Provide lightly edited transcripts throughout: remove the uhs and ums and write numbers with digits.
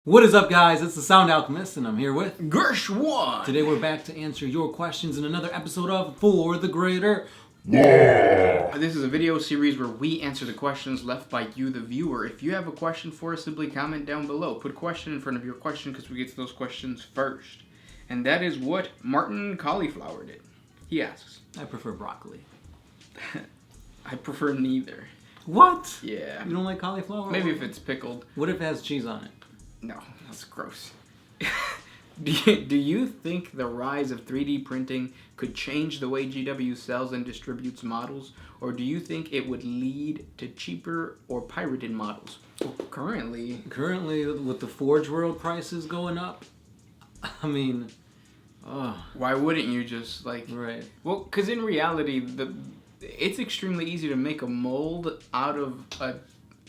What is up, guys? It's the Sound Alchemist, and I'm here with Gershwan. Today we're back to answer your questions in another episode of For the Greater WAAAGH. This is a video series where we answer the questions left by you, the viewer. If you have a question for us, simply comment down below. Put question in front of your question because we get to those questions first. And that is what Martin Cauliflower did. He asks. I prefer broccoli. I prefer neither. What? Yeah. You don't like cauliflower? Maybe if it's pickled. What if it has cheese on it? No, that's gross. Do you think the rise of 3D printing could change the way GW sells and distributes models? Or do you think it would lead to cheaper or pirated models? Currently, with the Forge World prices going up, I mean, why wouldn't you just Right. Well, because in reality, it's extremely easy to make a mold out of a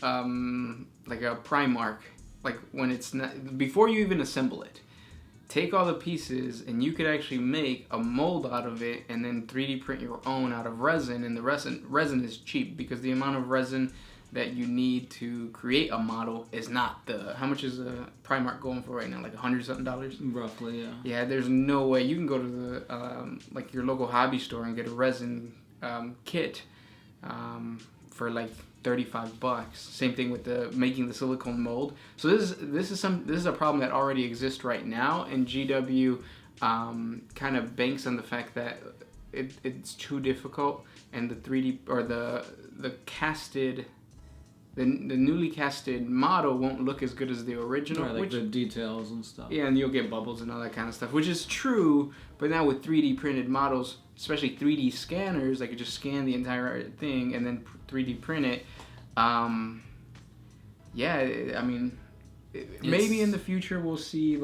Primark. Like when it's not, before you even assemble it, take all the pieces and you could actually make a mold out of it and then 3D print your own out of resin. And the resin is cheap because the amount of resin that you need to create a model is not how much is a Primark going for right now? Like $100-something? Roughly, yeah. Yeah, there's no way. You can go to the your local hobby store and get a resin kit for like $35. Same thing with making the silicone mold. So this is a problem that already exists right now, and GW kind of banks on the fact that it's too difficult, and the 3D or the newly casted model won't look as good as the original. Right, like the details and stuff. Yeah, and you'll get bubbles and all that kind of stuff, which is true. But now with 3D printed models, especially 3D scanners, I could just scan the entire thing and then 3D print it. Yeah, I mean, maybe in the future we'll see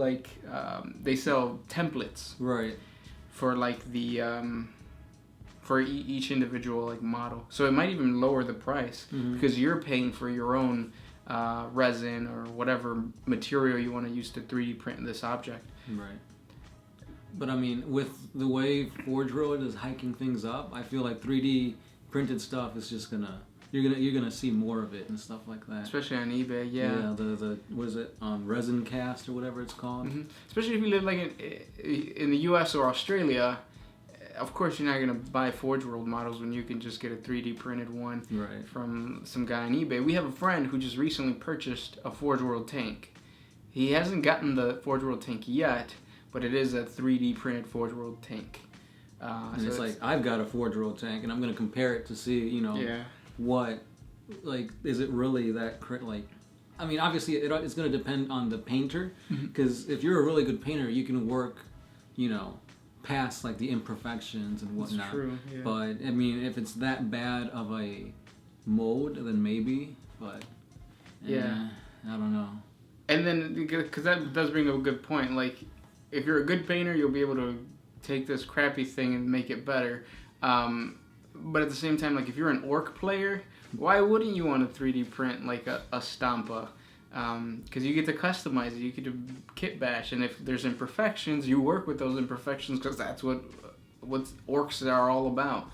they sell templates, right, for for each individual model. So it might even lower the price because you're paying for your own resin or whatever material you want to use to 3D print this object. Right. But I mean, with the way Forge World is hiking things up, I feel like 3D printed stuff is just you're gonna see more of it and stuff like that. Especially on eBay, yeah. Yeah, the what is it, resin cast or whatever it's called. Mm-hmm. Especially if you live in the U.S. or Australia, of course you're not gonna buy Forge World models when you can just get a 3D printed one from some guy on eBay. We have a friend who just recently purchased a Forge World tank. He hasn't gotten the Forge World tank yet, but it is a 3D printed Forge World tank. And so it's like, I've got a Forge World tank, and I'm gonna compare it to see, what, is it really that I mean, obviously it's going to depend on the painter, because if you're a really good painter, you can work, past the imperfections and whatnot. That's true, yeah. But I mean, if it's that bad of a mold, then maybe. But I don't know. And then because that does bring up a good point. Like, if you're a good painter, you'll be able to take this crappy thing and make it better. But at the same time, if you're an orc player, why wouldn't you want to 3D print a Stampa? Because you get to customize it. You get to kit bash, and if there's imperfections, you work with those imperfections because that's what orcs are all about.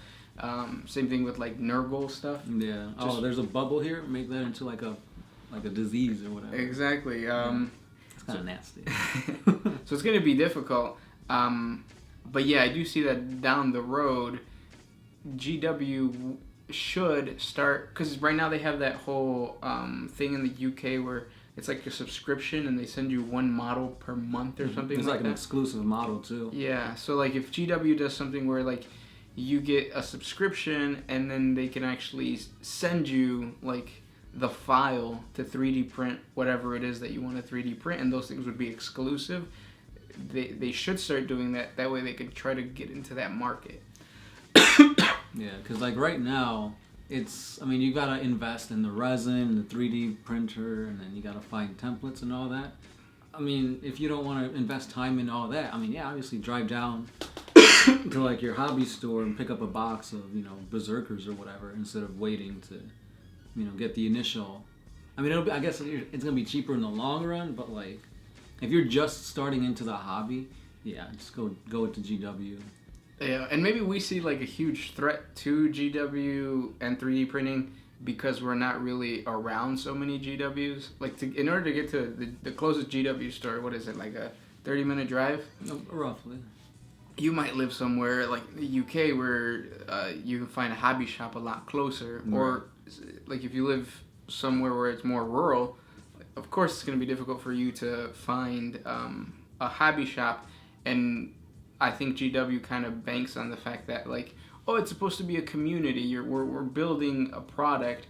Same thing with Nurgle stuff. Yeah. There's a bubble here. Make that into a disease or whatever. Exactly. It's kind of nasty. So it's going to be difficult. But yeah, I do see that down the road, GW should start, because right now they have that whole thing in the UK where it's like a subscription and they send you one model per month or something. It's like an exclusive model too. Yeah, so if GW does something where you get a subscription and then they can actually send you the file to 3D print whatever it is that you want to 3D print, and those things would be exclusive. They should start doing that. That way they could try to get into that market. Yeah, because right now, you gotta invest in the resin, the 3D printer, and then you gotta find templates and all that. I mean, if you don't want to invest time in all that, obviously drive down to your hobby store and pick up a box of, Berserkers or whatever, instead of waiting to, get the initial. I guess it's gonna be cheaper in the long run, but if you're just starting into the hobby, yeah, just go to GW. Yeah, and maybe we see a huge threat to GW and 3D printing because we're not really around so many GWs. Like, in order to get to the closest GW store, what is it, like a 30-minute drive? Roughly. You might live somewhere like the UK where you can find a hobby shop a lot closer. Right. Or, like, if you live somewhere where it's more rural, of course it's going to be difficult for you to find a hobby shop. And I think GW kind of banks on the fact that, like, oh, it's supposed to be a community. We're building a product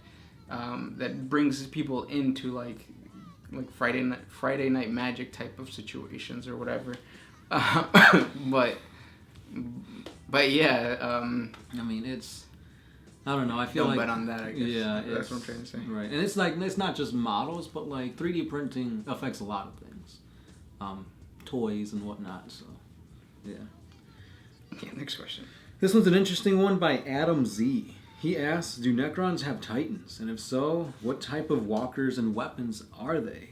that brings people into like Friday Night Magic type of situations or whatever. But yeah. I mean, I don't know. I feel don't like bet on that. I guess. Yeah, that's what I'm trying to say. Right, and it's not just models, but like 3D printing affects a lot of things, toys and whatnot. So, yeah. Okay, next question. This one's an interesting one by Adam Z. He asks, do Necrons have Titans? And if so, what type of walkers and weapons are they?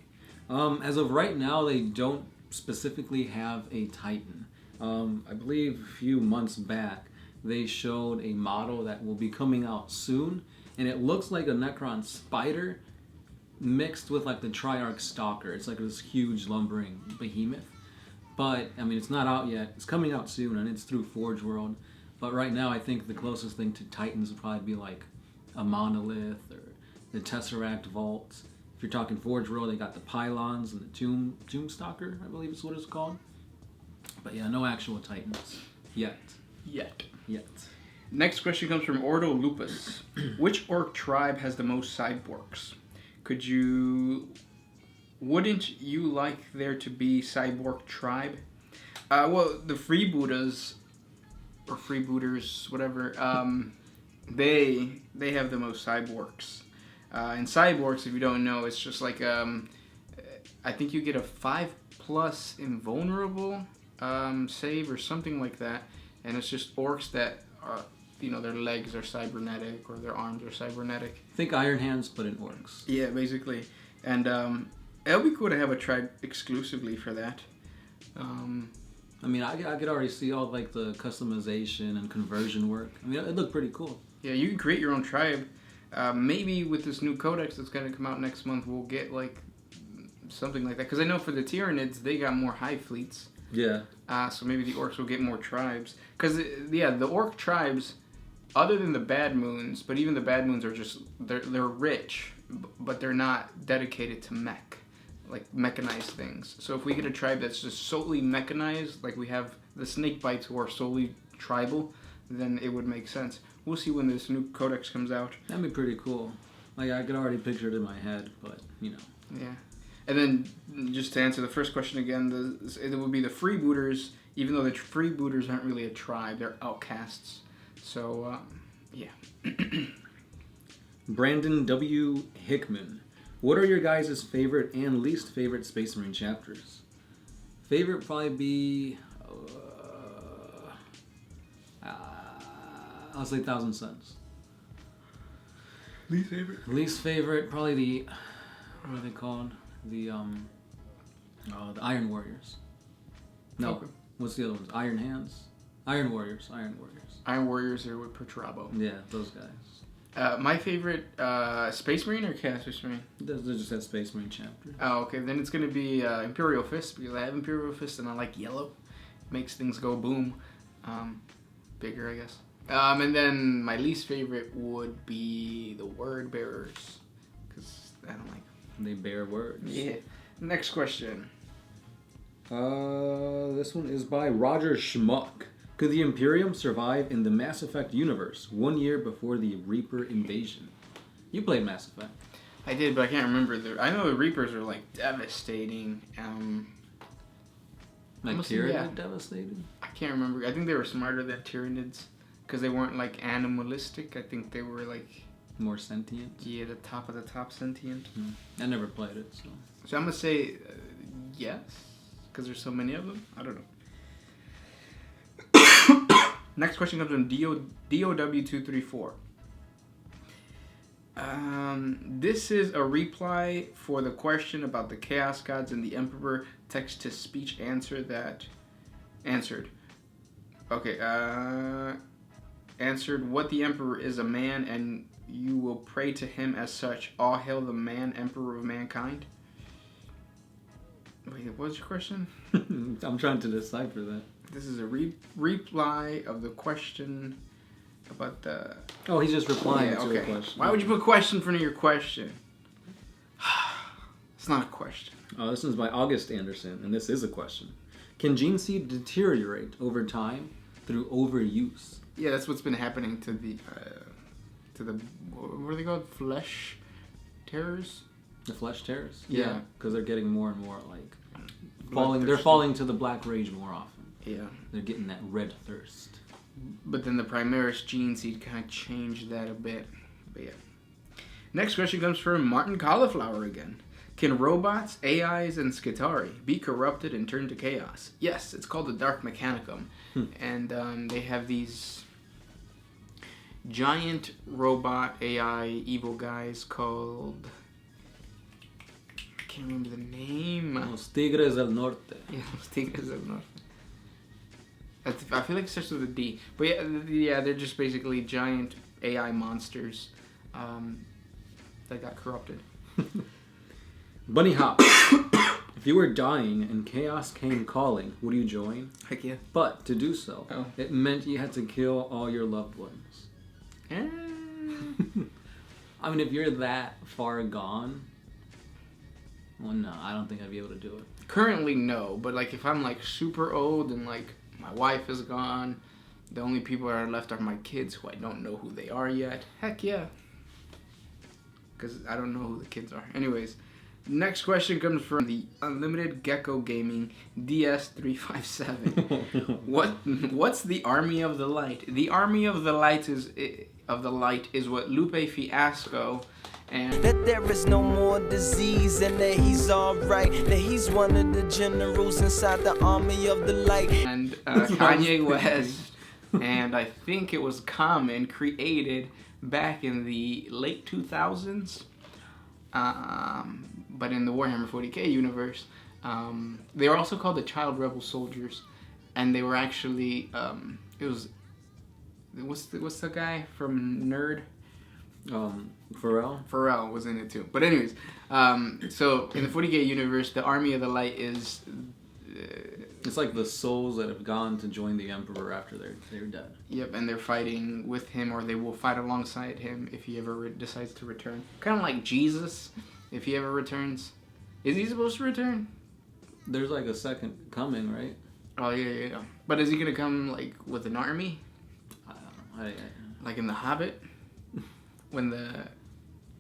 As of right now, they don't specifically have a Titan. I believe a few months back, they showed a model that will be coming out soon, and it looks like a Necron spider mixed with like the Triarch Stalker. It's like this huge lumbering behemoth. But, I mean, it's not out yet. It's coming out soon, and it's through Forge World. But right now, I think the closest thing to Titans would probably be like a Monolith or the Tesseract Vault. If you're talking Forge World, they got the Pylons and the Tomb Stalker, I believe is what it's called. But yeah, no actual Titans. Yet. Next question comes from Ordo Lupus. Which orc tribe has the most cyborgs? Wouldn't you like there to be cyborg tribe? Well, the freebooters, or freebooters, whatever, they have the most cyborgs. And cyborgs, if you don't know, it's just like, I think you get a 5+ invulnerable save or something like that. And it's just orcs that are, their legs are cybernetic or their arms are cybernetic. Think Iron Hands, but in orcs. Yeah, basically. And it'll be cool to have a tribe exclusively for that. I mean, I could already see all like the customization and conversion work. I mean, it looked pretty cool. Yeah, you can create your own tribe. Maybe with this new codex that's going to come out next month, we'll get like something like that. Because I know for the Tyranids, they got more hive fleets. Yeah. So maybe the orcs will get more tribes. Because, yeah, the orc tribes, other than the Bad Moons, but even the Bad Moons are just, they're rich, but they're not dedicated to mech, like mechanized things. So if we get a tribe that's just solely mechanized, like we have the Snakebites who are solely tribal, then it would make sense. We'll see when this new codex comes out. That'd be pretty cool. Like, I could already picture it in my head, but, Yeah. And then, just to answer the first question again, it would be the freebooters, even though the freebooters aren't really a tribe, they're outcasts. So, yeah. Brandon W. Hickman. What are your guys' favorite and least favorite Space Marine chapters? Favorite would probably be... I'll say 1,000 Suns. Least favorite? Least favorite, probably the... What are they called? The Iron Warriors. No. Okay. What's the other ones? Iron Hands? Iron Warriors. Iron Warriors are with Perturabo. Yeah, those guys. My favorite, Space Marine or Chaos Space Marine? They just that Space Marine chapter. Oh, okay. Then it's going to be Imperial Fist, because I have Imperial Fist and I like yellow. Makes things go boom. Bigger, I guess. And then my least favorite would be the Word Bearers, because I don't like them. They bear words. Yeah. Next question. This one is by Roger Schmuck. Could the Imperium survive in the Mass Effect universe 1 year before the Reaper invasion? You played Mass Effect. I did, but I can't remember. I know the Reapers are like devastating. Like Tyranid devastating? I can't remember. I think they were smarter than Tyranids because they weren't like animalistic. I think they were like... More sentient? Yeah, the top of the top sentient. I never played it, so... So I'm going to say yes, because there's so many of them. I don't know. Next question comes from DOW234. This is a reply for the question about the Chaos Gods and the Emperor text-to-speech answered. Okay, answered what the Emperor is a man and you will pray to him as such. All hail the man, emperor of mankind. Wait, what was your question? I'm trying to decipher that. This is a reply of the question about the... Oh, he's just replying to a question. Why would you put question in front of your question? It's not a question. Oh, this one's by August Anderson, and this is a question. Can gene seed deteriorate over time through overuse? Yeah, that's what's been happening to the what are they called? Flesh terrors? The flesh tears? Yeah. Because they're getting more and more like falling. They're falling to the black rage more often. Yeah. They're getting that red thirst. But then the Primaris gene seed kind of changed that a bit. But yeah. Next question comes from Martin Cauliflower again. Can robots, AIs, and Skitarii be corrupted and turned to chaos? Yes, it's called the Dark Mechanicum. And they have these giant robot AI evil guys called... I can't remember the name. Los Tigres del Norte. Yeah, Los Tigres del Norte. I feel like it starts with a D. But yeah, they're just basically giant AI monsters that got corrupted. Bunny Hop. If you were dying and chaos came calling, would you join? Heck yeah. But to do so, it meant you had to kill all your loved ones. I mean, if you're that far gone, well, no, I don't think I'd be able to do it. Currently, no. But like, if I'm like super old and like my wife is gone, the only people that are left are my kids who I don't know who they are yet. Heck yeah. Because I don't know who the kids are. Anyways. Next question comes from the Unlimited Gecko Gaming DS357. What's the Army of the Light? The Army of the Light is what Lupe Fiasco and that there is no more disease and that he's alright. That he's one of the generals inside the Army of the Light. And Kanye West and I think it was Common created back in the late 2000s. But in the Warhammer 40K universe, they were also called the Child Rebel Soldiers, and they were actually it was what's the guy from Nerd? Pharrell? Pharrell was in it too. But anyways, so in the 40K universe, the Army of the Light is it's like the souls that have gone to join the Emperor after they're dead. Yep, and they're fighting with him, or they will fight alongside him if he ever decides to return. Kind of like Jesus, if he ever returns. Is he supposed to return? There's like a second coming, right? Oh, yeah. But is he going to come, like, with an army? I don't know. Like in The Hobbit?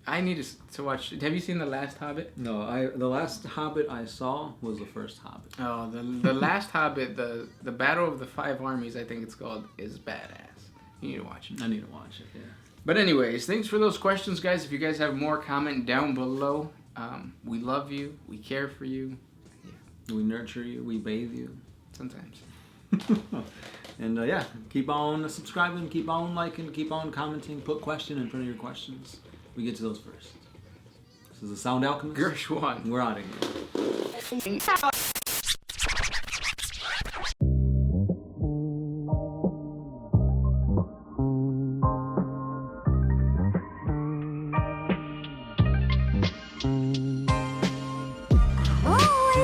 I need to watch... Have you seen The Last Hobbit? No, the last Hobbit I saw was the first Hobbit. Oh, the Last Hobbit, the Battle of the Five Armies, I think it's called, is badass. You need to watch it. I need to watch it, yeah. But anyways, thanks for those questions, guys. If you guys have more, comment down below. We love you. We care for you. Yeah. We nurture you. We bathe you. Sometimes. And yeah, keep on subscribing, keep on liking, keep on commenting, put question in front of your questions. We get to those first. This is the Sound Alchemist. Gershwan. We're out of here. Oh, if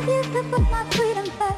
you could put my freedom first.